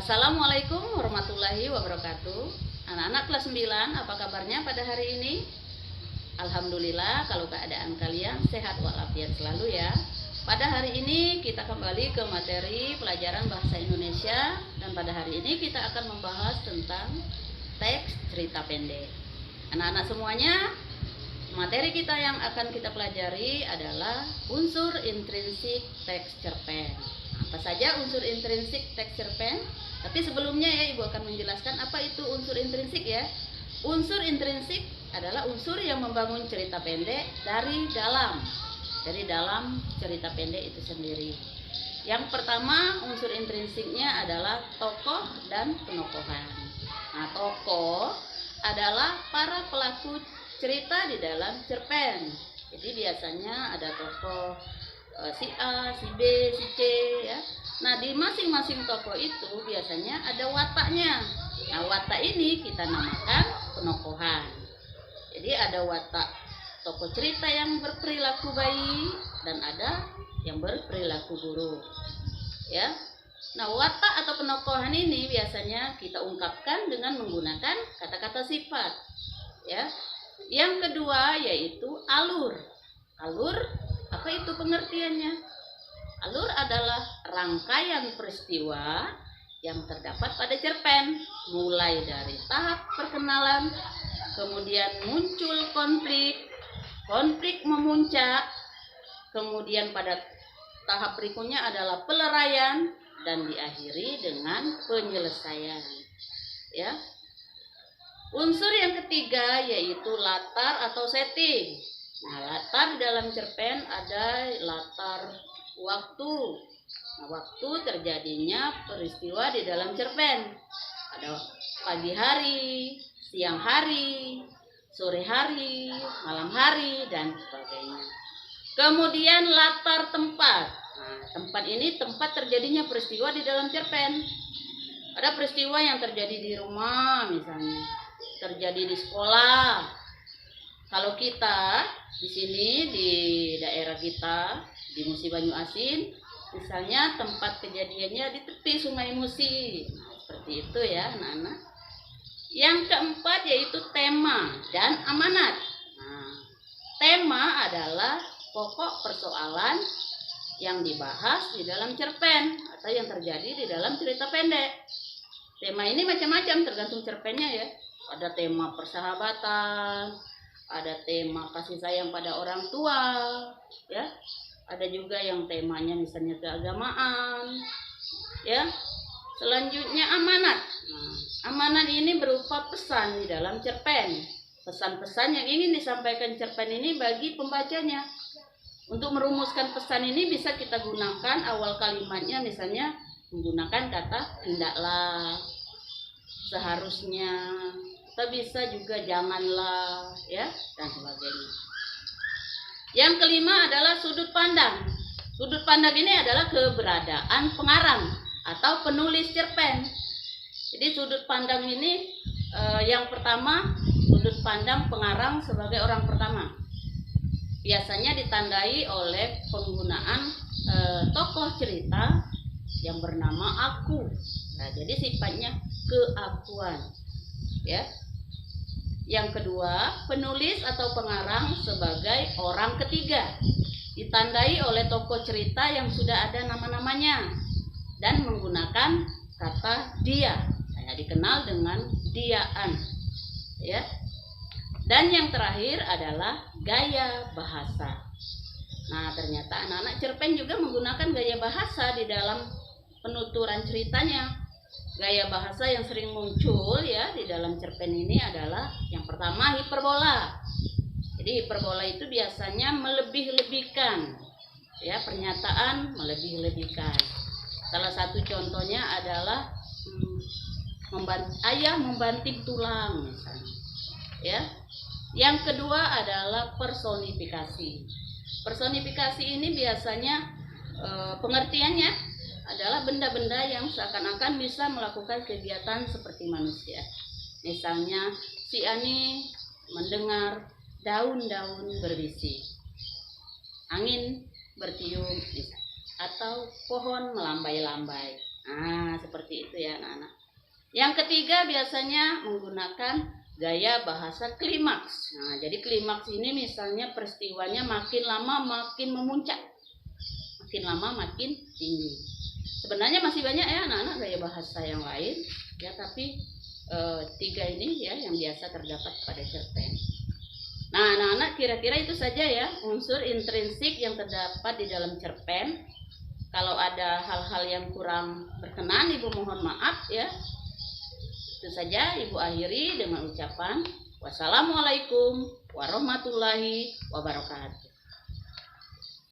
Assalamualaikum warahmatullahi wabarakatuh. Anak-anak kelas 9, apa kabarnya pada hari ini? Alhamdulillah kalau keadaan kalian sehat walafiat selalu ya. Pada hari ini kita kembali ke materi pelajaran bahasa Indonesia, dan pada hari ini kita akan membahas tentang teks cerita pendek. Anak-anak semuanya, materi kita yang akan kita pelajari adalah unsur intrinsik teks cerpen. Apa saja unsur intrinsik teks cerpen? Tapi sebelumnya ya, Ibu akan menjelaskan apa itu unsur intrinsik ya. Unsur intrinsik adalah unsur yang membangun cerita pendek dari dalam cerita pendek itu sendiri. Yang pertama, unsur intrinsiknya adalah tokoh dan penokohan. Nah, tokoh adalah para pelaku cerita di dalam cerpen. Jadi biasanya ada tokoh si A, si B, si C ya. Nah, di masing-masing tokoh itu biasanya ada wataknya. Nah, watak ini kita namakan penokohan. Jadi ada watak tokoh cerita yang berperilaku baik dan ada yang berperilaku buruk. Ya. Nah, watak atau penokohan ini biasanya kita ungkapkan dengan menggunakan kata-kata sifat. Ya. Yang kedua yaitu alur. Alur, apa itu pengertiannya? Alur adalah rangkaian peristiwa yang terdapat pada cerpen, mulai dari tahap perkenalan, kemudian muncul konflik memuncak, kemudian pada tahap berikutnya adalah peleraian, dan diakhiri dengan penyelesaian. Ya. Unsur yang ketiga yaitu latar atau setting. Nah, latar dalam cerpen ada latar waktu. Nah, waktu terjadinya peristiwa di dalam cerpen. Ada pagi hari, siang hari, sore hari, malam hari, dan sebagainya. Kemudian latar tempat. Nah, tempat ini tempat terjadinya peristiwa di dalam cerpen. Ada peristiwa yang terjadi di rumah misalnya, terjadi di sekolah. Kalau kita di sini di daerah kita di Musi Banyu Asin, misalnya tempat kejadiannya di tepi Sungai Musi. Nah, seperti itu ya anak-anak. Yang keempat yaitu tema dan amanat. Nah, tema adalah pokok persoalan yang dibahas di dalam cerpen atau yang terjadi di dalam cerita pendek. Tema ini macam-macam tergantung cerpennya ya. Ada tema persahabatan, ada tema kasih sayang pada orang tua, ya. Ada juga yang temanya misalnya keagamaan, ya. Selanjutnya amanat. Nah, amanat ini berupa pesan di dalam cerpen. Pesan-pesan yang ingin disampaikan cerpen ini bagi pembacanya. Untuk merumuskan pesan ini bisa kita gunakan awal kalimatnya misalnya menggunakan kata hendaklah, seharusnya, kita bisa juga janganlah ya, dan sebagainya. Yang kelima adalah sudut pandang. Sudut pandang ini adalah keberadaan pengarang atau penulis cerpen. Jadi sudut pandang ini yang pertama, sudut pandang pengarang sebagai orang pertama. Biasanya ditandai oleh penggunaan tokoh cerita yang bernama aku. Nah, jadi sifatnya keakuan. Ya. Yang kedua, penulis atau pengarang sebagai orang ketiga. Ditandai oleh tokoh cerita yang sudah ada nama-namanya dan menggunakan kata dia. Nah, dikenal dengan diaan. Ya. Dan yang terakhir adalah gaya bahasa. Nah, ternyata anak-anak cerpen juga menggunakan gaya bahasa di dalam penuturan ceritanya. Gaya bahasa yang sering muncul ya di dalam cerpen ini adalah yang pertama hiperbola. Jadi hiperbola itu biasanya melebih-lebihkan, ya, pernyataan melebih-lebihkan. Salah satu contohnya adalah ayah membanting tulang misalnya. Ya. Yang kedua adalah personifikasi. Personifikasi ini biasanya pengertiannya adalah benda-benda yang seakan-akan bisa melakukan kegiatan seperti manusia. Misalnya si Ani mendengar daun-daun berbisik, angin bertiup, atau pohon melambai-lambai. Nah, seperti itu ya anak-anak. Yang ketiga biasanya menggunakan gaya bahasa klimaks. Nah, jadi klimaks ini misalnya peristiwanya makin lama makin memuncak. Makin lama makin tinggi. Sebenarnya masih banyak ya anak-anak gaya bahasa yang lain ya, tapi tiga ini ya yang biasa terdapat pada cerpen. Nah, anak-anak kira-kira itu saja ya unsur intrinsik yang terdapat di dalam cerpen. Kalau ada hal-hal yang kurang berkenan, Ibu mohon maaf ya. Itu saja Ibu akhiri dengan ucapan wassalamualaikum warahmatullahi wabarakatuh.